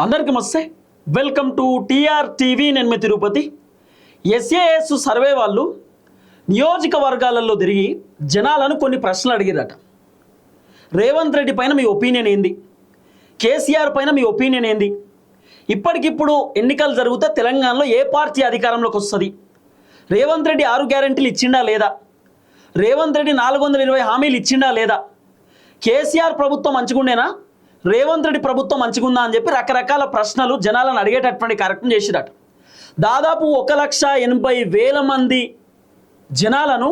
అందరికీ నమస్తే. Welcome to TR TV. నేను మీ తిరుపతి. ఎస్ఏఎస్ సర్వే వాళ్ళు నియోజకవర్గాలలో తిరిగి జనాలను కొన్ని ప్రశ్నలు అడిగిరట. రేవంత్ రెడ్డి పైన మీ ఒపీనియన్ ఏంది, కేసీఆర్ పైన మీ ఒపీనియన్ ఏంది, ఇప్పటికిప్పుడు ఎన్నికలు జరిగితే తెలంగాణలో ఏ పార్టీ అధికారంలోకి వస్తుంది, రేవంత్ రెడ్డి 6 గ్యారెంటీలు ఇచ్చిండా లేదా, రేవంత్ రెడ్డి 420 హామీలు ఇచ్చిండా లేదా, కేసీఆర్ ప్రభుత్వం మంచిగుండేనా, రేవంత్ రెడ్డి ప్రభుత్వం మంచిగుందా అని చెప్పి రకరకాల ప్రశ్నలు జనాలను అడిగేటటువంటి కార్యక్రమం చేసిరట. దాదాపు 1,80,000 మంది జనాలను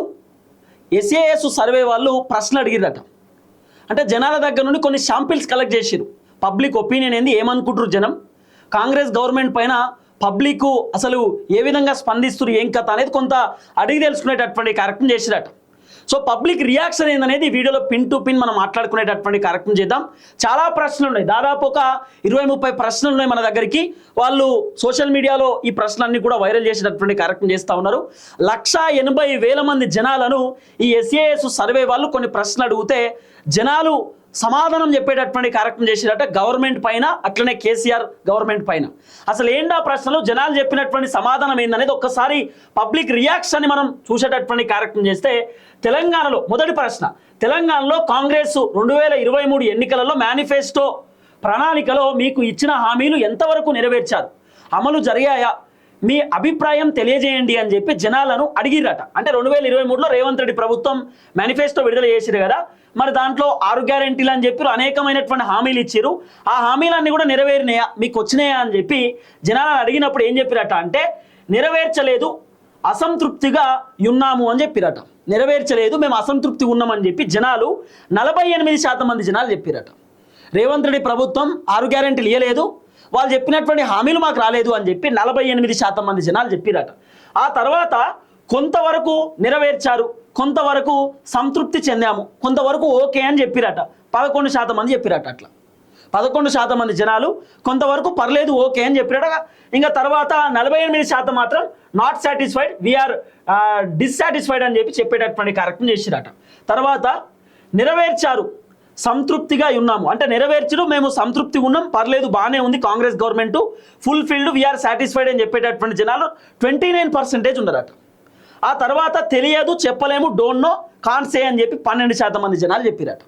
ఎస్ఏఎస్ సర్వే వాళ్ళు ప్రశ్నలు అడిగిరట. అంటే జనాల దగ్గర నుండి కొన్ని శాంపిల్స్ కలెక్ట్ చేసిరు. పబ్లిక్ ఒపీనియన్ ఏంది, ఏమనుకుంటారు జనం, కాంగ్రెస్ గవర్నమెంట్ పైన పబ్లిక్ అసలు ఏ విధంగా స్పందిస్తున్నారు, ఏం కథ అనేది కొంత అడిగి తెలుసుకునేటటువంటి కార్యక్రమం చేసిరట. సో పబ్లిక్ రియాక్షన్ ఏందనేది ఈ వీడియోలో పిన్ టు పిన్ మనం మాట్లాడుకునేటటువంటి కార్యక్రమం చేద్దాం. చాలా ప్రశ్నలు ఉన్నాయి, దాదాపు ఒక 20-30 ప్రశ్నలు ఉన్నాయి మన దగ్గరికి. వాళ్ళు సోషల్ మీడియాలో ఈ ప్రశ్నలన్నీ కూడా వైరల్ చేసేటటువంటి కార్యక్రమం చేస్తూ ఉన్నారు. 1,80,000 మంది జనాలను ఈ ఎస్ఏఎస్ సర్వే వాళ్ళు కొన్ని ప్రశ్నలు అడిగితే జనాలు సమాధానం చెప్పేటటువంటి కార్యక్రమం చేసినట్ట గవర్నమెంట్ పైన, అట్లనే కేసీఆర్ గవర్నమెంట్ పైన. అసలు ఏంటా ప్రశ్నలు, జనాలు చెప్పినటువంటి సమాధానం ఏందనేది ఒక్కసారి పబ్లిక్ రియాక్షన్ని మనం చూసేటటువంటి కార్యక్రమం చేస్తే, తెలంగాణలో మొదటి ప్రశ్న, తెలంగాణలో కాంగ్రెస్ 2023 ఎన్నికలలో మేనిఫెస్టో ప్రణాళికలో మీకు ఇచ్చిన హామీలు ఎంతవరకు నెరవేర్చారు, అమలు జరిగాయా, మీ అభిప్రాయం తెలియజేయండి అని చెప్పి జనాలను అడిగిరట. అంటే 2023లో రేవంత్ రెడ్డి ప్రభుత్వం మేనిఫెస్టో విడుదల చేసిరు కదా, మరి దాంట్లో 6 గ్యారెంటీలు అని చెప్పి అనేకమైనటువంటి హామీలు ఇచ్చారు. ఆ హామీలన్నీ కూడా నెరవేరినాయా, మీకు వచ్చినాయా అని చెప్పి జనాలను అడిగినప్పుడు ఏం చెప్పిరట అంటే, నెరవేర్చలేదు, అసంతృప్తిగా ఉన్నాము అని చెప్పిరట. నెరవేర్చలేదు, మేము అసంతృప్తి ఉన్నామని చెప్పి జనాలు 48% మంది జనాలు చెప్పిరట. రేవంత్ రెడ్డి ప్రభుత్వం 6 గ్యారెంటీలు ఇవ్వలేదు, వాళ్ళు చెప్పినటువంటి హామీలు మాకు రాలేదు అని చెప్పి 48% మంది జనాలు చెప్పిరట. ఆ తర్వాత కొంతవరకు నెరవేర్చారు, కొంతవరకు సంతృప్తి చెందాము, కొంతవరకు ఓకే అని చెప్పిరట 11% మంది చెప్పిరట. అట్లా 11% మంది జనాలు కొంతవరకు పర్లేదు ఓకే అని చెప్పిరట. ఇంకా తర్వాత 48% మాత్రం నాట్ సాటిస్ఫైడ్, వీఆర్ డిస్సాటిస్ఫైడ్ అని చెప్పి చెప్పేటటువంటి కార్యక్రమం చేసిరట. తర్వాత నెరవేర్చారు, సంతృప్తిగా ఉన్నాము, అంటే నెరవేర్చడం మేము సంతృప్తి ఉన్నాం, పర్లేదు బాగానే ఉంది Congress government, fulfilled, we are satisfied అని చెప్పేటటువంటి జనాలు 29% ఉన్నారట. ఆ తర్వాత తెలియదు, చెప్పలేము, డోంట్ నో, కాన్ సే అని చెప్పి 12% మంది జనాలు చెప్పిరట.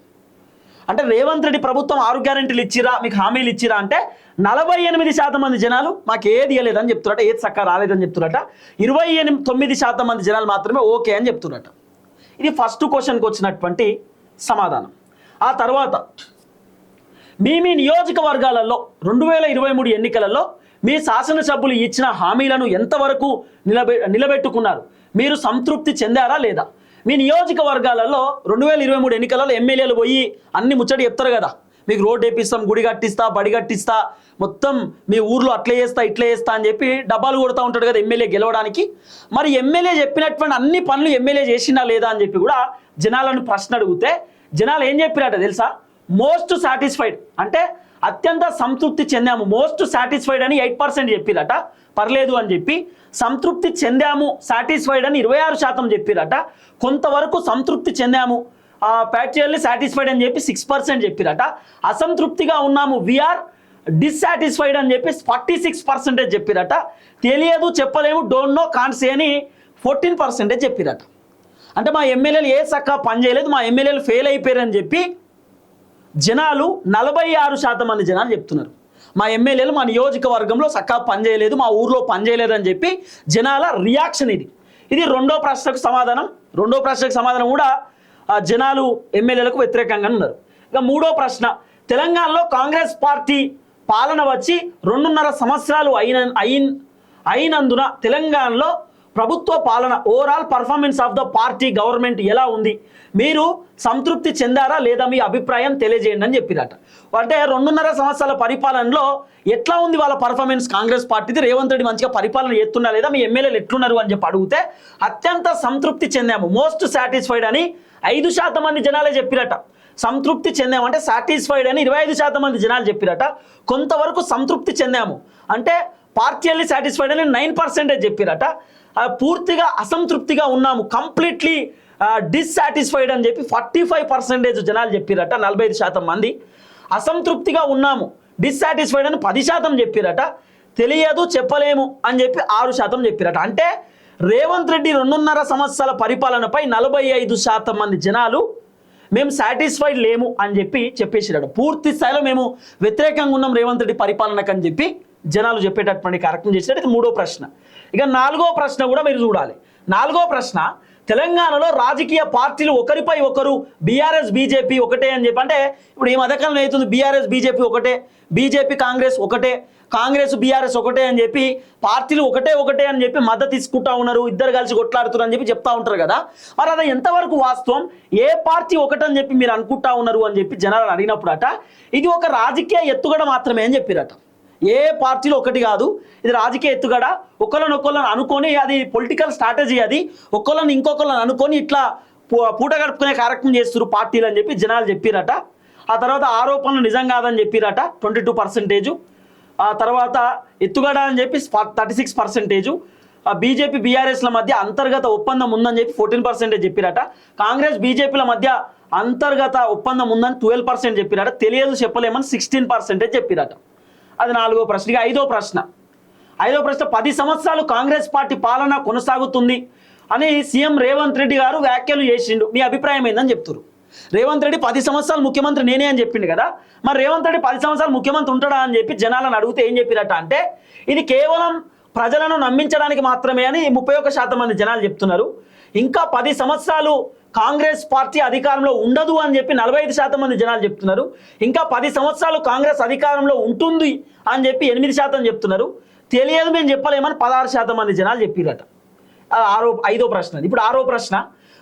అంటే రేవంత్ రెడ్డి ప్రభుత్వం 6 గ్యారెంటీలు ఇచ్చిరా, మీకు హామీలు ఇచ్చిరా అంటే 48% మంది జనాలు మాకు ఏది ఇవ్వలేదని చెప్తున్నట, ఏది చక్కగా రాలేదని చెప్తున్నట. 29% మంది జనాలు మాత్రమే ఓకే అని చెప్తున్నట. ఇది ఫస్ట్ క్వశ్చన్కి వచ్చినటువంటి సమాధానం. ఆ తర్వాత మీ నియోజకవర్గాలలో 2023 ఎన్నికలలో మీ శాసనసభ్యులు ఇచ్చిన హామీలను ఎంతవరకు నిలబెట్టుకున్నారు, మీరు సంతృప్తి చెందారా లేదా? మీ నియోజకవర్గాలలో 2023 ఎన్నికలలో ఎమ్మెల్యేలు పోయి అన్ని ముచ్చటి చెప్తారు కదా, మీకు రోడ్డు వేపిస్తాం, గుడి కట్టిస్తా, బడి కట్టిస్తా, మొత్తం మీ ఊర్లో అట్లా చేస్తా ఇట్లా చేస్తా అని చెప్పి డబ్బాలు కొడుతూ ఉంటాడు కదా ఎమ్మెల్యే గెలవడానికి. మరి ఎమ్మెల్యే చెప్పినటువంటి అన్ని పనులు ఎమ్మెల్యే చేసినా లేదా అని చెప్పి కూడా జనాలను ప్రశ్న అడిగితే జనాలు ఏం చెప్పిరట తెలుసా? మోస్ట్ సాటిస్ఫైడ్, అంటే అత్యంత సంతృప్తి చెందాము, మోస్ట్ సాటిస్ఫైడ్ అని 8% చెప్పిరట, పర్లేదు అని చెప్పి. సంతృప్తి చెందాము, సాటిస్ఫైడ్ అని 26% చెప్పిరట. కొంతవరకు సంతృప్తి చెందాము, ప్యాచువల్లీ సాటిస్ఫైడ్ అని చెప్పి 6% చెప్పిరట. అసంతృప్తిగా ఉన్నాము, వీఆర్ డిస్సాటిస్ఫైడ్ అని చెప్పి 46% చెప్పిరట. తెలియదు, చెప్పలేము, డోంట్ నో, కాంట్ సే అని 14% చెప్పిరట. అంటే మా ఎమ్మెల్యేలు ఏ చక్కగా పనిచేయలేదు, మా ఎమ్మెల్యేలు ఫెయిల్ అయిపోయారని చెప్పి జనాలు 46% మంది జనాలు చెప్తున్నారు. మా ఎమ్మెల్యేలు మా నియోజకవర్గంలో చక్కగా పనిచేయలేదు, మా ఊర్లో పనిచేయలేదు అని చెప్పి జనాల రియాక్షన్ ఇది. ఇది రెండో ప్రశ్నకు సమాధానం. రెండో ప్రశ్నకు సమాధానం కూడా జనాలు ఎమ్మెల్యేలకు వ్యతిరేకంగా ఉన్నారు. ఇక మూడో ప్రశ్న, తెలంగాణలో కాంగ్రెస్ పార్టీ పాలన వచ్చి 2.5 సంవత్సరాలు అయినందున తెలంగాణలో ప్రభుత్వ పాలన, overall performance of the party government ఎలా ఉంది, మీరు సంతృప్తి చెందారా లేదా, మీ అభిప్రాయం తెలియజేయండి అని చెప్పిరట. అంటే 2.5 సంవత్సరాల పరిపాలనలో ఎట్లా ఉంది వాళ్ళ పర్ఫార్మెన్స్ కాంగ్రెస్ పార్టీది, రేవంత్ రెడ్డి మంచిగా పరిపాలన చేస్తున్నా లేదా, మీ ఎమ్మెల్యేలు ఎట్లున్నారు అని చెప్పి అడిగితే అత్యంత సంతృప్తి చెందాము, మోస్ట్ సాటిస్ఫైడ్ అని 5% మంది జనాలే చెప్పిరట. సంతృప్తి చెందామంటే సాటిస్ఫైడ్ అని 25% మంది జనాలు చెప్పిరట. కొంతవరకు సంతృప్తి చెందాము అంటే పార్టియల్లీ సాటిస్ఫైడ్ అని 9% చెప్పిరట. పూర్తిగా అసంతృప్తిగా ఉన్నాము, కంప్లీట్లీ డిస్సాటిస్ఫైడ్ అని చెప్పి 45% జనాలు చెప్పిరట. 45% మంది అసంతృప్తిగా ఉన్నాము, డిస్సాటిస్ఫైడ్ అని 10% చెప్పిరట. తెలియదు చెప్పలేము అని చెప్పి 6% చెప్పిరట. అంటే రేవంత్ రెడ్డి 2.5 సంవత్సరాల పరిపాలనపై 45% మంది జనాలు మేము సాటిస్ఫైడ్ లేము అని చెప్పేసిరట. పూర్తి స్థాయిలో మేము వ్యతిరేకంగా ఉన్నాం రేవంత్ రెడ్డి పరిపాలనకు అని చెప్పి జనాలు చెప్పేటటువంటి కార్యక్రమం చేసినట్టు. ఇది 3వ ప్రశ్న. ఇక 4వ ప్రశ్న కూడా మీరు చూడాలి. 4వ ప్రశ్న, తెలంగాణలో రాజకీయ పార్టీలు ఒకరిపై ఒకరు బీఆర్ఎస్ బీజేపీ ఒకటే అని చెప్పి, అంటే ఇప్పుడు ఈ మధ్యకాలంలో అవుతుంది బీఆర్ఎస్ బీజేపీ ఒకటే, బీజేపీ కాంగ్రెస్ ఒకటే, కాంగ్రెస్ బీఆర్ఎస్ ఒకటే అని చెప్పి పార్టీలు ఒకటే అని చెప్పి మద్దతు తీసుకుంటా ఉన్నారు, ఇద్దరు కలిసి కొట్లాడుతున్నారు అని చెప్పి చెప్తా ఉంటారు కదా. మరి అది ఎంతవరకు వాస్తవం? ఏ పార్టీ ఒకటని చెప్పి మీరు అనుకుంటా ఉన్నారు అని చెప్పి జనాలను అడిగినప్పుడట ఇది ఒక రాజకీయ ఎత్తుగడ మాత్రమే అని చెప్పిరట. ఏ పార్టీలో ఒకటి కాదు, ఇది రాజకీయ ఎత్తుగడ. ఒకళ్ళని అనుకొని అది పొలిటికల్ స్ట్రాటజీ, అది ఒకళ్ళని ఇంకొకళ్ళని అనుకొని ఇట్లా పూట గడుపుకునే కార్యక్రమం చేస్తున్నారు పార్టీలు అని చెప్పి జనాలు చెప్పిరట. ఆ తర్వాత ఆరోపణలు నిజం కాదని చెప్పిరట 22%. ఆ తర్వాత ఎత్తుగడ అని చెప్పి 36%. బీజేపీ బీఆర్ఎస్ల మధ్య అంతర్గత ఒప్పందం ఉందని చెప్పి 14% చెప్పిరట. కాంగ్రెస్ బీజేపీల మధ్య అంతర్గత ఒప్పందం ఉందని 12% చెప్పిరట. తెలియదు చెప్పలేమని 16% చెప్పిరట. అది 4వ ప్రశ్న. ఇక 5వ ప్రశ్న 10 సంవత్సరాలు కాంగ్రెస్ పార్టీ పాలన కొనసాగుతుంది అని సీఎం రేవంత్ రెడ్డి గారు వ్యాఖ్యలు చేసిండు. మీ అభిప్రాయం ఏందని చెప్తున్నారు. రేవంత్ రెడ్డి 10 సంవత్సరాలు ముఖ్యమంత్రి నేనే అని చెప్పిండు కదా. మరి రేవంత్ రెడ్డి 10 సంవత్సరాలు ముఖ్యమంత్రి ఉంటాడా అని చెప్పి జనాలను అడిగితే ఏం చెప్పిరట అంటే ఇది కేవలం ప్రజలను నమ్మించడానికి మాత్రమే అని 31% మంది జనాలు చెప్తున్నారు. ఇంకా 10 సంవత్సరాలు కాంగ్రెస్ పార్టీ అధికారంలో ఉండదు అని చెప్పి 45% మంది జనాలు చెప్తున్నారు. ఇంకా 10 సంవత్సరాలు కాంగ్రెస్ అధికారంలో ఉంటుంది అని చెప్పి 8% చెప్తున్నారు. తెలియదు మేము చెప్పలేమని 16% మంది జనాలు చెప్పిరట. 5వ ప్రశ్న. ఇప్పుడు 6వ ప్రశ్న,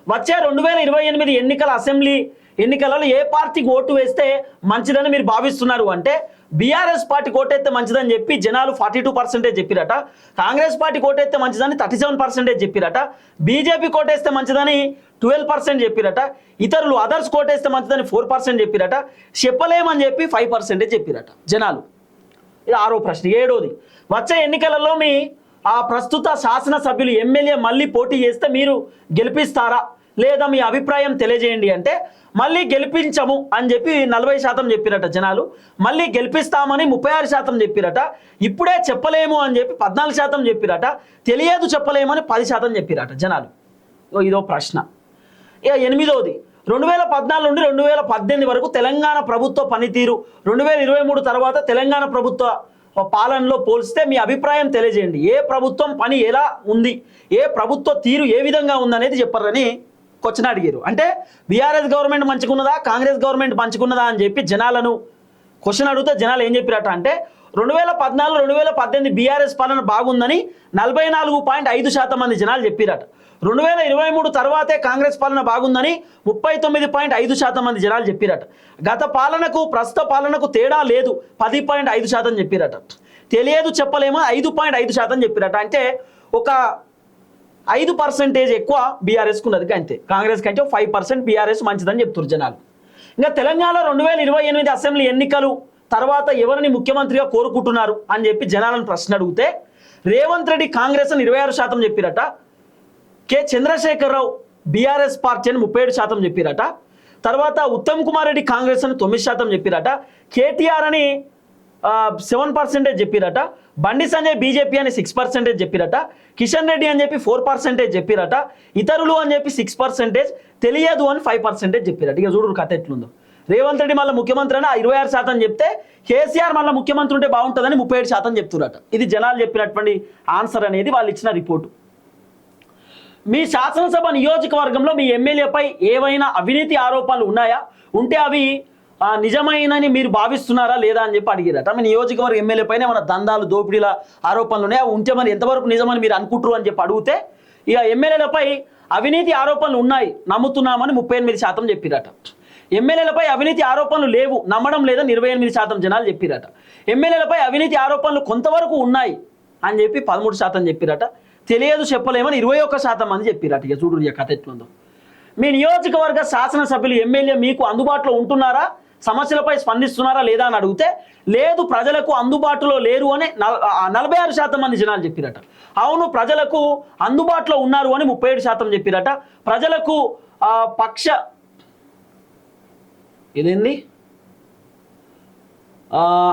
వచ్చే 2028 ఎన్నికల అసెంబ్లీ ఎన్నికలలో ఏ పార్టీకి ఓటు వేస్తే మంచిదని మీరు భావిస్తున్నారు అంటే బీఆర్ఎస్ పార్టీ ఓటేస్తే మంచిదని చెప్పి జనాలు 42% చెప్పిరట. కాంగ్రెస్ పార్టీ ఓటేస్తే మంచిదని 37% చెప్పిరట. బీజేపీ కోటేస్తే మంచిదని 12% చెప్పిరట. ఇతరులు అదర్స్ కోటేస్తే మంచిదని 4% చెప్పిరట. చెప్పలేమని చెప్పి 5% చెప్పిరట జనాలు. ఇది 6వ ప్రశ్న. 7వది, వచ్చే ఎన్నికలలో మీ ప్రస్తుత శాసనసభ్యులు ఎమ్మెల్యే మళ్ళీ పోటీ చేస్తే మీరు గెలిపిస్తారా లేదా మీ అభిప్రాయం తెలియజేయండి అంటే మళ్ళీ గెలిపించము అని చెప్పి 40% చెప్పిరట జనాలు. మళ్ళీ గెలిపిస్తామని 36% చెప్పిరట. ఇప్పుడే చెప్పలేము అని చెప్పి 14% చెప్పిరట. తెలియదు చెప్పలేమని 10% చెప్పిరట జనాలు. ఇదో ప్రశ్న. ఇక 8వది, 2014 నుండి 2018 వరకు తెలంగాణ ప్రభుత్వ పనితీరు 2023 తర్వాత తెలంగాణ ప్రభుత్వ పాలనలో పోల్స్తే మీ అభిప్రాయం తెలియజేయండి. ఏ ప్రభుత్వం పని ఎలా ఉంది, ఏ ప్రభుత్వ తీరు ఏ విధంగా ఉందనేది చెప్పారని క్వశ్చన్ అడిగారు. అంటే బీఆర్ఎస్ గవర్నమెంట్ మంచిగున్నదా కాంగ్రెస్ గవర్నమెంట్ మంచిగున్నదా అని చెప్పి జనాలను క్వశ్చన్ అడిగితే జనాలు ఏం చెప్పిరట అంటే 2014 2018 బీఆర్ఎస్ పాలన బాగుందని 44.5% మంది జనాలు చెప్పిరట. 2023 తర్వాతే కాంగ్రెస్ పాలన బాగుందని 39.5% మంది జనాలు చెప్పిరట. గత పాలనకు ప్రస్తుత పాలనకు తేడా లేదు 10.5% చెప్పిరట. తెలియదు చెప్పలేమో 5.5% చెప్పిరట. అంటే ఒక 5% ఎక్కువ బీఆర్ఎస్కు ఉన్నది. అంతే, కాంగ్రెస్ కంటే 5% బీఆర్ఎస్ మంచిదని చెప్తున్నారు జనాలు. ఇంకా తెలంగాణలో 2028 అసెంబ్లీ ఎన్నికలు తర్వాత ఎవరిని ముఖ్యమంత్రిగా కోరుకుంటున్నారు అని చెప్పి జనాలను ప్రశ్న అడిగితే రేవంత్ రెడ్డి కాంగ్రెస్ అని 26% చెప్పిరట. కె చంద్రశేఖరరావు బీఆర్ఎస్ పార్టీ అని 37% చెప్పిరట. తర్వాత ఉత్తమ్ కుమార్ రెడ్డి కాంగ్రెస్ అని 9% చెప్పిరట. కేటీఆర్ అని 7% చెప్పిరట. బండి సంజయ్ బీజేపీ అని 6% చెప్పిరట. కిషన్ రెడ్డి అని చెప్పి 4% చెప్పిరట. ఇతరులు అని చెప్పి 6%, తెలియదు అని 5% చెప్పిరట. ఇక చూడు కథ ఎట్లుందో. రేవంత్ రెడ్డి మళ్ళీ ముఖ్యమంత్రి అని 26% చెప్తే కేసీఆర్ మళ్ళీ ముఖ్యమంత్రి ఉంటే బాగుంటుందని 37% చెప్తురట. ఇది జనాలు చెప్పినటువంటి ఆన్సర్ అనేది వాళ్ళు ఇచ్చిన రిపోర్టు. మీ శాసనసభ నియోజకవర్గంలో మీ ఎమ్మెల్యేపై ఏవైనా అవినీతి ఆరోపణలు ఉన్నాయా? ఉంటే అవి నిజమైనని మీరు భావిస్తున్నారా లేదా అని చెప్పి అడిగారట. మీ నియోజకవర్గ ఎమ్మెల్యే పైన ఏమైనా దందాలు దోపిడీల ఆరోపణలు ఉన్నాయా? ఉంటే మరి ఎంతవరకు నిజమని మీరు అనుకుంటారు అని చెప్పి అడిగితే ఇక ఎమ్మెల్యేలపై అవినీతి ఆరోపణలు ఉన్నాయి నమ్ముతున్నామని 38% చెప్పిరట. ఎమ్మెల్యేలపై అవినీతి ఆరోపణలు లేవు నమ్మడం లేదని 28% జనాలు చెప్పిరట. ఎమ్మెల్యేలపై అవినీతి ఆరోపణలు కొంతవరకు ఉన్నాయి అని చెప్పి 13% చెప్పిరట. తెలియదు చెప్పలేమని 21% మంది చెప్పిరట. ఇక చూడు ఇక కథ ఎట్లుందో. మీ నియోజకవర్గ శాసనసభ్యులు ఎమ్మెల్యే మీకు అందుబాటులో ఉంటున్నారా, సమస్యలపై స్పందిస్తున్నారా లేదా అని అడిగితే లేదు ప్రజలకు అందుబాటులో లేరు అని 46% మంది జనాలు చెప్పిరట. అవును ప్రజలకు అందుబాటులో ఉన్నారు అని 37% చెప్పిరట. ప్రజలకు ఇదేంది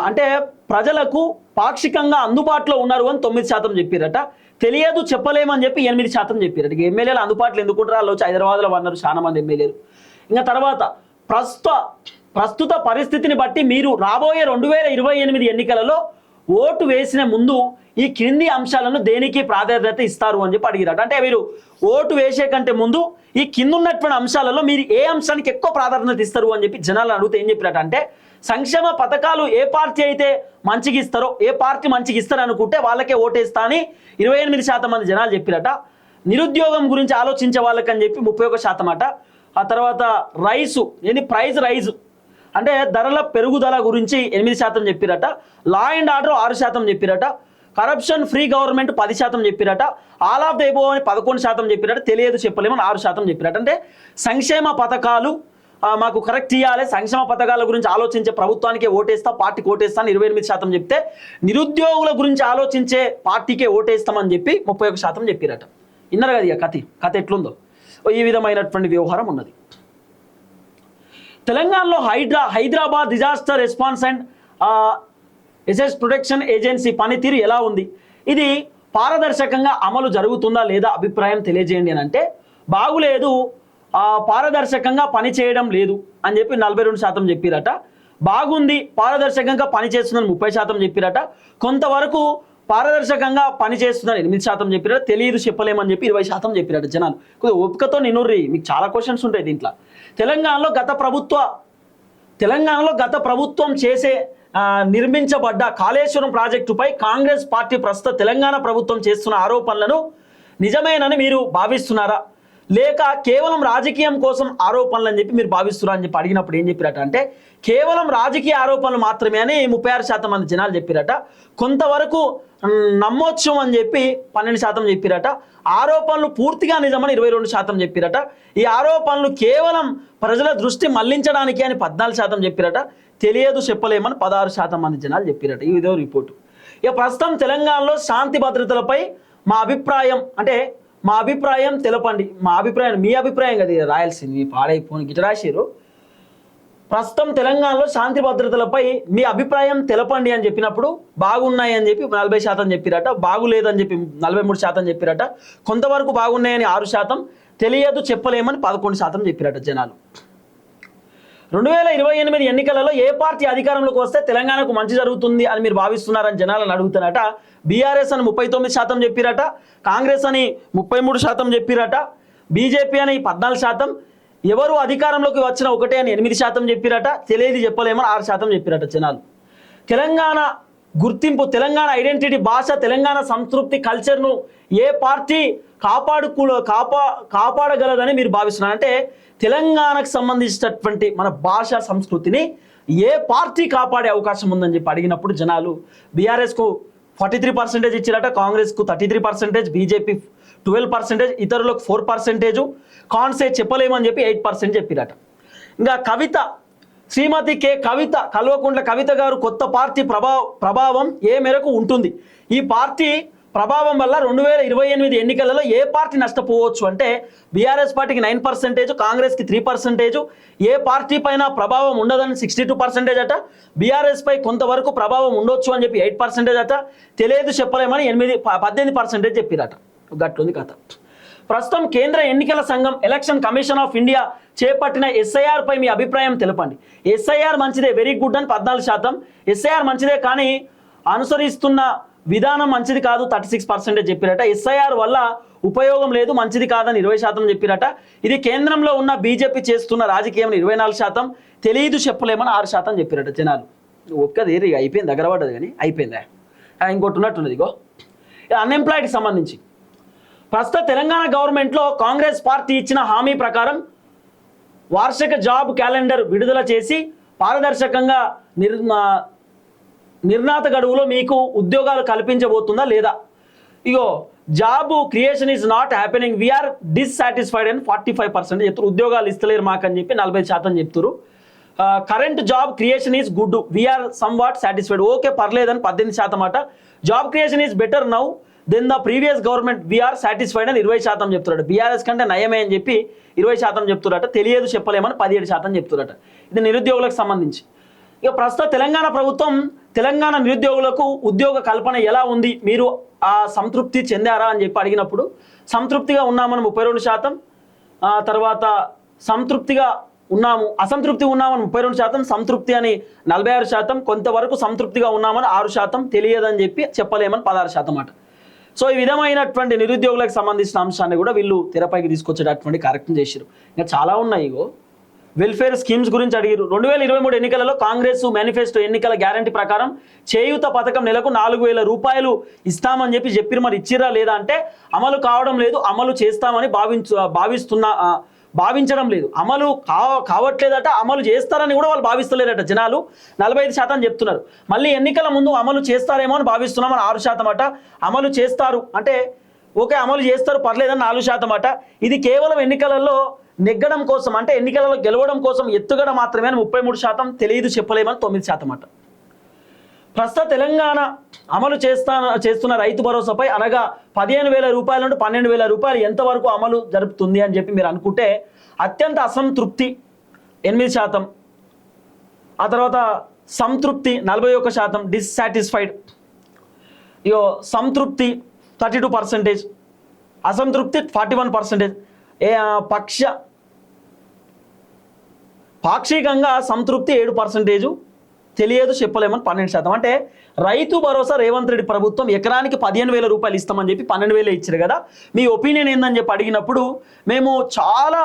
అంటే ప్రజలకు పాక్షికంగా అందుబాటులో ఉన్నారు అని 9% చెప్పారట. తెలియదు చెప్పలేమని చెప్పి 8% చెప్పారట. ఇక ఎమ్మెల్యేలు అందుబాటులో ఎందుకుంటారు, వాళ్ళు వచ్చి హైదరాబాద్లో ఉన్నారు చాలా మంది ఎమ్మెల్యేలు. ఇంకా తర్వాత ప్రస్తుత పరిస్థితిని బట్టి మీరు రాబోయే 2028 ఎన్నికలలో ఓటు వేసిన ముందు ఈ క్రింది అంశాలను దేనికి ప్రాధాన్యత ఇస్తారు అని చెప్పి అడిగారట. అంటే మీరు ఓటు వేసే కంటే ముందు ఈ కింద ఉన్నటువంటి అంశాలలో మీరు ఏ అంశానికి ఎక్కువ ప్రాధాన్యత ఇస్తారు అని చెప్పి జనాలను అడిగితే ఏం చెప్పారట అంటే, సంక్షేమ పథకాలు ఏ పార్టీ అయితే మంచిగా ఇస్తారో, ఏ పార్టీ మంచిగా ఇస్తారు అనుకుంటే వాళ్ళకే ఓటేస్తా అని 28% మంది జనాలు చెప్పారట. నిరుద్యోగం గురించి ఆలోచించే వాళ్ళకని చెప్పి 31% అట. ఆ తర్వాత ప్రైస్ రైజు అంటే ధరల పెరుగుదల గురించి 8% చెప్పారట. లా అండ్ ఆర్డర్ 6% చెప్పారట. కరప్షన్ ఫ్రీ గవర్నమెంట్ 10% చెప్పారట. ఆల్ ఆఫ్ ద ఎబోవ్ అని 11% చెప్పారట. తెలియదు చెప్పలేమని 6% చెప్పారట. అంటే సంక్షేమ పథకాలు మాకు కరెక్ట్ ఇవ్వాలి, సంక్షేమ పథకాల గురించి ఆలోచించే ప్రభుత్వానికే ఓటేస్తా, పార్టీకి ఓటేస్తా అని 28% చెప్తే, నిరుద్యోగుల గురించి ఆలోచించే పార్టీకే ఓటేస్తామని చెప్పి 31% చెప్పారట. విన్నారు కదా ఇక కథ ఎట్లుందో. ఈ విధమైనటువంటి వ్యవహారం ఉన్నది. తెలంగాణలో Hyderabad disaster response and assess protection agency పనితీరు ఎలా ఉంది, ఇది పారదర్శకంగా అమలు జరుగుతుందా లేదా అభిప్రాయం తెలియజేయండి అని అంటే, బాగులేదు, పారదర్శకంగా పని చేయడం లేదు అని చెప్పి 42% చెప్పారట. బాగుంది, పారదర్శకంగా పని చేస్తుందని 30% చెప్పారట. కొంతవరకు పారదర్శకంగా పని చేస్తుందని 8% చెప్పారట. తెలియదు చెప్పలేమని చెప్పి 20% చెప్పారట. జనాలు కొద్దిగా ఓపికతో నిన్నుర్రి, మీకు చాలా క్వశ్చన్స్ ఉంటాయి దీంట్లో. తెలంగాణలో గత ప్రభుత్వం చేసే నిర్మించబడ్డ కాళేశ్వరం ప్రాజెక్టుపై కాంగ్రెస్ పార్టీ ప్రస్తుత తెలంగాణ ప్రభుత్వం చేస్తున్న ఆరోపణలను నిజమేనని మీరు భావిస్తున్నారా, లేక కేవలం రాజకీయం కోసం ఆరోపణలు అని చెప్పి మీరు భావిస్తున్నారా అని చెప్పి అడిగినప్పుడు ఏం చెప్పారట అంటే, కేవలం రాజకీయ ఆరోపణలు మాత్రమే అని 36% మంది జనాలు చెప్పారట. కొంతవరకు నమ్మొచ్చు అని చెప్పి 12% చెప్పారట. ఆరోపణలు పూర్తిగా నిజమని 22% చెప్పారట. ఈ ఆరోపణలు కేవలం ప్రజల దృష్టి మళ్లించడానికి అని 14% చెప్పారట. తెలియదు చెప్పలేమని 16% మంది జనాలు చెప్పారట. ఇదో రిపోర్టు. ఇక ప్రస్తుతం తెలంగాణలో శాంతి భద్రతలపై మా అభిప్రాయం తెలపండి. మీ అభిప్రాయం కదా రాయాల్సింది, పాడైపోని గిట రాశారు. ప్రస్తుతం తెలంగాణలో శాంతి భద్రతలపై మీ అభిప్రాయం తెలపండి అని చెప్పినప్పుడు బాగున్నాయి అని చెప్పి 40% చెప్పారట. బాగులేదని చెప్పి 43% చెప్పారట. కొంతవరకు బాగున్నాయని 6%, తెలియదు చెప్పలేమని 11% చెప్పారట జనాలు. 2028 ఎన్నికలలో ఏ పార్టీ అధికారంలోకి వస్తే తెలంగాణకు మంచి జరుగుతుంది అని మీరు భావిస్తున్నారని జనాలను అడుగుతారట. బీఆర్ఎస్ అని 39% చెప్పారట. కాంగ్రెస్ అని 33% చెప్పారట. బీజేపీ అని 14%. ఎవరు అధికారంలోకి వచ్చినా ఒకటే అని 8% చెప్పారట. తెలియదు చెప్పలేమని 6% చెప్పారట జనాలు. తెలంగాణ గుర్తింపు, తెలంగాణ ఐడెంటిటీ, భాష, తెలంగాణ సంస్కృతి, కల్చర్ను ఏ పార్టీ కాపాడగలదని మీరు భావిస్తున్నారు అంటే, తెలంగాణకు సంబంధించినటువంటి మన భాష సంస్కృతిని ఏ పార్టీ కాపాడే అవకాశం ఉందని చెప్పి అడిగినప్పుడు జనాలు బీఆర్ఎస్కు 43% ఇచ్చారట, కాంగ్రెస్కు 33%, బీజేపీ 12%, ఇతరులకు 4%, కాన్సే చెప్పలేమని చెప్పి 8% చెప్పారట. ఇంకా శ్రీమతి కల్వకుంట్ల కవిత గారు కొత్త పార్టీ ప్రభావం ఏ మేరకు ఉంటుంది, ఈ పార్టీ ప్రభావం వల్ల 2028 ఎన్నికలలో ఏ పార్టీ నష్టపోవచ్చు అంటే, బీఆర్ఎస్ పార్టీకి 9%, కాంగ్రెస్కి 3%, ఏ పార్టీ పైన ప్రభావం ఉండదని 62% అట, బీఆర్ఎస్ పై కొంతవరకు ప్రభావం ఉండొచ్చు అని చెప్పి 8% అట, తెలియదు చెప్పలేమని 18% చెప్పారట. గట్లుంది కథ. ప్రస్తుతం కేంద్ర ఎన్నికల సంఘం ఎలక్షన్ కమిషన్ ఆఫ్ ఇండియా చేపట్టిన ఎస్ఐఆర్ పై మీ అభిప్రాయం తెలపండి. ఎస్ఐఆర్ మంచిదే, వెరీ గుడ్ అని 14%, ఎస్ఐఆర్ మంచిదే కానీ అనుసరిస్తున్న విధానం మంచిది కాదు 36% చెప్పారట. ఎస్ఐఆర్ వల్ల ఉపయోగం లేదు, మంచిది కాదని 20% చెప్పారట. ఇది కేంద్రంలో ఉన్న బీజేపీ చేస్తున్న రాజకీయం 24%, తెలియదు చెప్పలేమని 6% చెప్పారట జనాలు. ఒక్కది అయిపోయింది, దగ్గర పడ్డది కానీ అయిపోయిందా, ఇంకోటి ఉన్నట్టున్నది. ఇగో అన్ఎంప్లాయిడ్కి సంబంధించి ప్రస్తుత తెలంగాణ గవర్నమెంట్లో కాంగ్రెస్ పార్టీ ఇచ్చిన హామీ ప్రకారం వార్షిక జాబ్ క్యాలెండర్ విడుదల చేసి పారదర్శకంగా నిర్ణాత గడువులో మీకు ఉద్యోగాలు కల్పించబోతుందా లేదా. ఇగో job creation is not happening, we are dissatisfied అని 45% చెప్తారు. ఉద్యోగాలు ఇస్తలేరు మాకని చెప్పి 40% చెప్తారు. Current job creation is good, we are somewhat satisfied, okay పర్లేదని 18% అట. Job creation is better now then the previous government, we are satisfied అని 20% చెప్తున్నాడు. బీఆర్ఎస్ కంటే నయమే అని చెప్పి 20% చెప్తున్నారట. తెలియదు చెప్పలేమని 17% చెప్తున్నారట. ఇది నిరుద్యోగులకు సంబంధించి. ఇక ప్రస్తుత తెలంగాణ ప్రభుత్వం తెలంగాణ నిరుద్యోగులకు ఉద్యోగ కల్పన ఎలా ఉంది, మీరు ఆ సంతృప్తి చెందారా అని చెప్పి అడిగినప్పుడు సంతృప్తిగా ఉన్నామని 32%, తర్వాత సంతృప్తిగా ఉన్నాము అసంతృప్తి ఉన్నామని 32%, సంతృప్తి అని 46%, కొంతవరకు సంతృప్తిగా ఉన్నామని 6%, తెలియదని చెప్పి చెప్పలేమని 16% అన్నమాట. సో ఈ విధమైనటువంటి నిరుద్యోగులకు సంబంధించిన అంశాన్ని కూడా వీళ్ళు తెరపైకి తీసుకొచ్చేటటువంటి కార్యక్రమం చేశారు. ఇంకా చాలా ఉన్నాయి. ఇగో వెల్ఫేర్ స్కీమ్స్ గురించి అడిగారు. 2023 ఎన్నికలలో కాంగ్రెస్ మేనిఫెస్టో ఎన్నికల గ్యారంటీ ప్రకారం చేయూత పథకం నెలకు 4,000 రూపాయలు ఇస్తామని చెప్పి మరి ఇచ్చిరా లేదా అంటే అమలు కావడం లేదు, అమలు చేస్తామని భావించడం లేదు, అమలు కావట్లేదట, అమలు చేస్తారని కూడా వాళ్ళు భావిస్తలేరట. జనాలు 45% చెప్తున్నారు. మళ్ళీ ఎన్నికల ముందు అమలు చేస్తారేమో అని భావిస్తున్నామని 6% అట. అమలు చేస్తారు అంటే ఓకే, అమలు చేస్తారు పర్లేదని 4% అట. ఇది కేవలం ఎన్నికలలో నెగ్గడం కోసం, అంటే ఎన్నికలలో గెలవడం కోసం ఎత్తుగడ మాత్రమే అని 33%, తెలియదు చెప్పలేమని 9% అట. ప్రస్తుత తెలంగాణ అమలు చేస్తున్న రైతు భరోసాపై అనగా 15,000 రూపాయల నుండి 12,000 రూపాయలు ఎంతవరకు అమలు జరుపుతుంది అని చెప్పి మీరు అనుకుంటే అత్యంత అసంతృప్తి 8%, ఆ తర్వాత సంతృప్తి 41%, డిస్సాటిస్ఫైడ్ ఇగో సంతృప్తి 32%, అసంతృప్తి 41%, పాక్షికంగా సంతృప్తి 7%, తెలియదు చెప్పలేమని 12%. అంటే రైతు భరోసా రేవంత్ రెడ్డి ప్రభుత్వం ఎకరానికి 15,000 రూపాయలు ఇస్తామని చెప్పి 12,000 ఇచ్చారు కదా, మీ ఒపీనియన్ ఏందని చెప్పి అడిగినప్పుడు మేము చాలా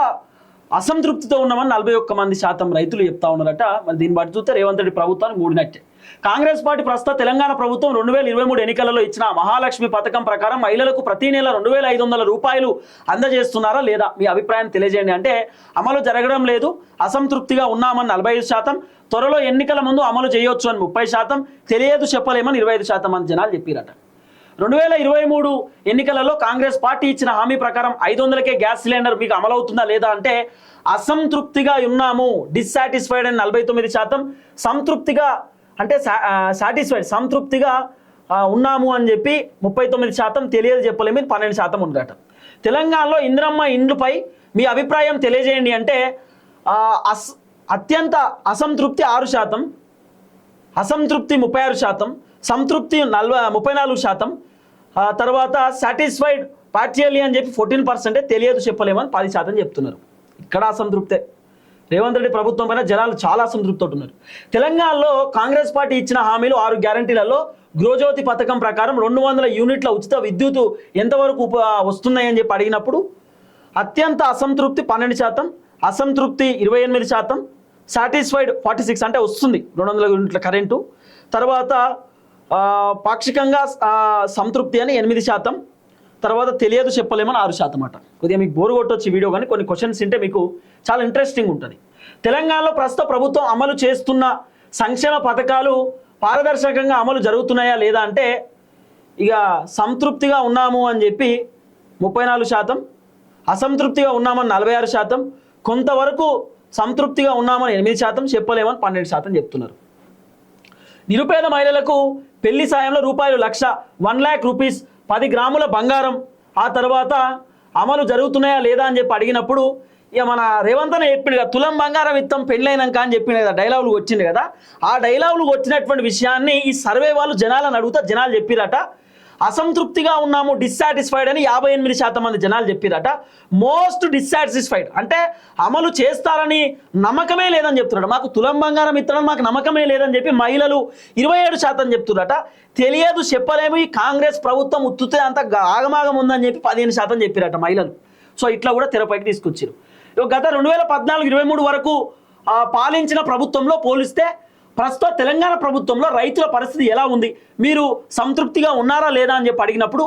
అసంతృప్తితో ఉన్నామని 41% రైతులు చెప్తా ఉన్నారట. మరి దీన్ని బట్టి చూస్తే రేవంత్ రెడ్డి ప్రభుత్వాన్ని మూడినట్టే. కాంగ్రెస్ పార్టీ ప్రస్తుత తెలంగాణ ప్రభుత్వం 2023 ఎన్నికలలో ఇచ్చిన మహాలక్ష్మి పథకం ప్రకారం మహిళలకు ప్రతి నెల 2,500 రూపాయలు అందజేస్తున్నారా లేదా, మీ అభిప్రాయాన్ని తెలియజేయండి అంటే అమలు జరగడం లేదు, అసంతృప్తిగా ఉన్నామని 45%, త్వరలో ఎన్నికల ముందు అమలు చేయొచ్చు అని 30%, తెలియదు చెప్పలేమని 25% మంది జనాలు చెప్పారట. 2023 ఎన్నికలలో కాంగ్రెస్ పార్టీ ఇచ్చిన హామీ ప్రకారం 500కే గ్యాస్ సిలిండర్ మీకు అమలవుతుందా లేదా అంటే అసంతృప్తిగా ఉన్నాము, డిస్సాటిస్ఫైడ్ అని 49%, సంతృప్తిగా అంటే సాటిస్ఫైడ్ సంతృప్తిగా ఉన్నాము అని చెప్పి 39%, తెలియదు చెప్పలేము 12% ఉందట. తెలంగాణలో ఇందిరమ్మ ఇండ్లపై మీ అభిప్రాయం తెలియజేయండి అంటే అత్యంత అసంతృప్తి 6%, అసంతృప్తి 36%, సంతృప్తి 34%, తర్వాత సాటిస్ఫైడ్ పార్షియల్లీ అని చెప్పి 14%, తెలియదు చెప్పలేమని 10% చెప్తున్నారు. ఇక్కడ అసంతృప్తే. రేవంత్ రెడ్డి ప్రభుత్వం పైన జనాలు చాలా అసంతృప్తితో ఉన్నారు. తెలంగాణలో కాంగ్రెస్ పార్టీ ఇచ్చిన హామీలు 6 గ్యారంటీలలో గృహజ్యోతి పథకం ప్రకారం 200 యూనిట్ల ఉచిత విద్యుత్ ఎంతవరకు వస్తున్నాయని చెప్పి అడిగినప్పుడు అత్యంత అసంతృప్తి 12%, అసంతృప్తి 28%, సాటిస్ఫైడ్ 46%, అంటే వస్తుంది 200 యూనిట్ల కరెంటు. తర్వాత పాక్షికంగా సంతృప్తి అని 8%, తర్వాత తెలియదు చెప్పలేమని 6% అన్నమాట. కొద్దిగా మీకు బోరు కొట్టొచ్చి వీడియో, కానీ కొన్ని క్వశ్చన్స్ వింటే మీకు చాలా ఇంట్రెస్టింగ్ ఉంటుంది. తెలంగాణలో ప్రస్తుత ప్రభుత్వం అమలు చేస్తున్న సంక్షేమ పథకాలు పారదర్శకంగా అమలు జరుగుతున్నాయా లేదా అంటే ఇక సంతృప్తిగా ఉన్నాము అని చెప్పి 34%, అసంతృప్తిగా ఉన్నామని 46%, కొంతవరకు సంతృప్తిగా ఉన్నామని 8%, చెప్పలేమని 12% చెప్తున్నారు. నిరుపేద మహిళలకు పెళ్లి సాయంలో ₹1,00,000 10 గ్రాముల బంగారం ఆ తర్వాత అమలు జరుగుతున్నాయా లేదా అని చెప్పి అడిగినప్పుడు ఇక మన రేవంత్ అన్న చెప్పిండు కదా, తులం బంగారం ఇత్తం పెళ్ళైనాక అని చెప్పింది కదా, డైలాగులు వచ్చింది కదా. ఆ డైలాగులు వచ్చినటువంటి విషయాన్ని ఈ సర్వే వాళ్ళు జనాలను అడుగుతా జనాలు చెప్పిరట. అసంతృప్తిగా ఉన్నాము, డిస్సాటిస్ఫైడ్ అని 58% మంది జనాలు చెప్పిరట. మోస్ట్ డిస్సాటిస్ఫైడ్ అంటే అమలు చేస్తారని నమ్మకమే లేదని చెప్తున్నాడు. మాకు తులం బంగారం ఇస్తారని మాకు నమ్మకమే లేదని చెప్పి మహిళలు 27% చెప్తున్నారట. తెలియదు చెప్పలేము, ఈ కాంగ్రెస్ ప్రభుత్వం ఉత్తుతే అంత ఆగమాగం ఉందని చెప్పి 15% చెప్పిరట మహిళలు. సో ఇట్లా కూడా తెరపైకి తీసుకొచ్చారు. గత 2014-23 వరకు పాలించిన ప్రభుత్వంలో పోలిస్తే ప్రస్తుత తెలంగాణ ప్రభుత్వంలో రైతుల పరిస్థితి ఎలా ఉంది, మీరు సంతృప్తిగా ఉన్నారా లేదా అని చెప్పి అడిగినప్పుడు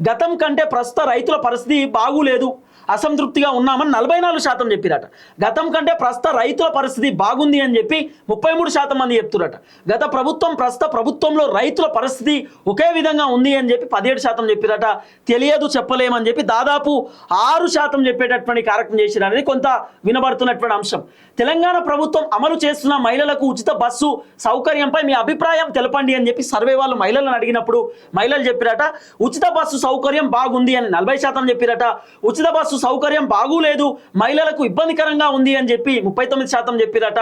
గతం కంటే ప్రస్తుత రైతుల పరిస్థితి బాగులేదు, అసంతృప్తిగా ఉన్నామని 44% చెప్పిరట. గతం కంటే ప్రస్తుత రైతుల పరిస్థితి బాగుంది అని చెప్పి 33% మంది చెప్తురట. గత ప్రభుత్వం ప్రస్తుత ప్రభుత్వంలో రైతుల పరిస్థితి ఒకే విధంగా ఉంది అని చెప్పి 17% చెప్పిరట. తెలియదు చెప్పలేమని చెప్పి దాదాపు 6% చెప్పేటటువంటి కార్యక్రమం చేసిరు అనేది కొంత వినబడుతున్నటువంటి అంశం. తెలంగాణ ప్రభుత్వం అమలు చేస్తున్న మహిళలకు ఉచిత బస్సు సౌకర్యంపై మీ అభిప్రాయం తెలపండి అని చెప్పి సర్వే వాళ్ళు మహిళలను అడిగినప్పుడు మహిళలు చెప్పిరట ఉచిత బస్సు సౌకర్యం బాగుంది అని 40% చెప్పిరట. ఉచిత బస్సు సౌకర్యం బాగులేదు, మహిళలకు ఇబ్బందికరంగా ఉంది అని చెప్పి 39% చెప్పిరట.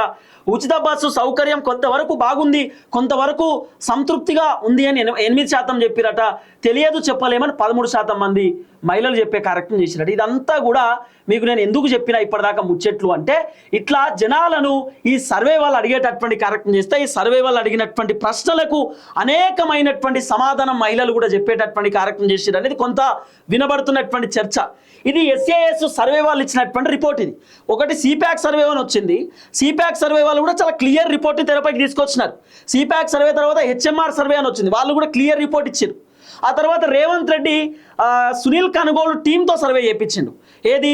ఉచిత బస్సు సౌకర్యం కొంతవరకు బాగుంది, కొంతవరకు సంతృప్తిగా ఉంది అని 8% చెప్పిరట. తెలియదు చెప్పలేమని 13% మంది మహిళలు చెప్పే కార్యక్రమం చేసిరట. ఇదంతా కూడా మీకు నేను ఎందుకు చెప్పినా ఇప్పటిదాకా ముచ్చట్లు అంటే, ఇట్లా జనాలను ఈ సర్వే వాళ్ళు అడిగేటటువంటి కార్యక్రమం చేస్తే, ఈ సర్వే వాళ్ళు అడిగినటువంటి ప్రశ్నలకు అనేకమైనటువంటి సమాధానం మహిళలు కూడా చెప్పేటటువంటి కార్యక్రమం చేసిరు అనేది కొంత వినబడుతున్నటువంటి చర్చ. ఇది ఎస్ఏఎస్ సర్వే వాళ్ళు ఇచ్చినటువంటి రిపోర్ట్. ఇది ఒకటి సిప్యాక్ సర్వే అని వచ్చింది. సిప్యాక్ సర్వే వాళ్ళు కూడా చాలా క్లియర్ రిపోర్ట్ని తెరపైకి తీసుకొచ్చినారు. సిప్యాక్ సర్వే తర్వాత హెచ్ఎంఆర్ సర్వే అని వచ్చింది, వాళ్ళు కూడా క్లియర్ రిపోర్ట్ ఇచ్చారు. ఆ తర్వాత రేవంత్ రెడ్డి సునీల్ కనుగోలు టీంతో సర్వే చేయించిండు. ఏది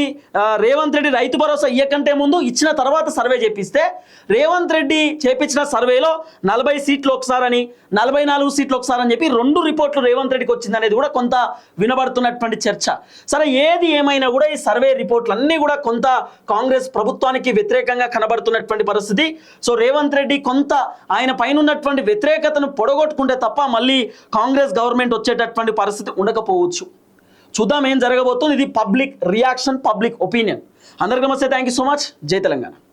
రేవంత్ రెడ్డి రైతు భరోసా ఇయ్యకంటే ముందు ఇచ్చిన తర్వాత సర్వే చేపిస్తే, రేవంత్ రెడ్డి చేపించిన సర్వేలో 40 సీట్లు ఒకసారని 44 సీట్లు ఒకసారి అని చెప్పి 2 రిపోర్ట్లు రేవంత్ రెడ్డికి వచ్చింది అనేది కూడా కొంత వినబడుతున్నటువంటి చర్చ. సరే ఏది ఏమైనా కూడా ఈ సర్వే రిపోర్ట్లు అన్నీ కూడా కొంత కాంగ్రెస్ ప్రభుత్వానికి వ్యతిరేకంగా కనబడుతున్నటువంటి పరిస్థితి. సో రేవంత్ రెడ్డి కొంత ఆయన పైన ఉన్నటువంటి వ్యతిరేకతను పొడగొట్టుకుంటే తప్ప మళ్ళీ కాంగ్రెస్ గవర్నమెంట్ వచ్చేటటువంటి పరిస్థితి ఉండకపోవచ్చు. చూద్దాం ఏం జరగబోతుంది. ఇది పబ్లిక్ రియాక్షన్, పబ్లిక్ ఒపీనియన్. అందరికీ నమస్తే, థ్యాంక్ యూ సో మచ్. జై తెలంగాణ.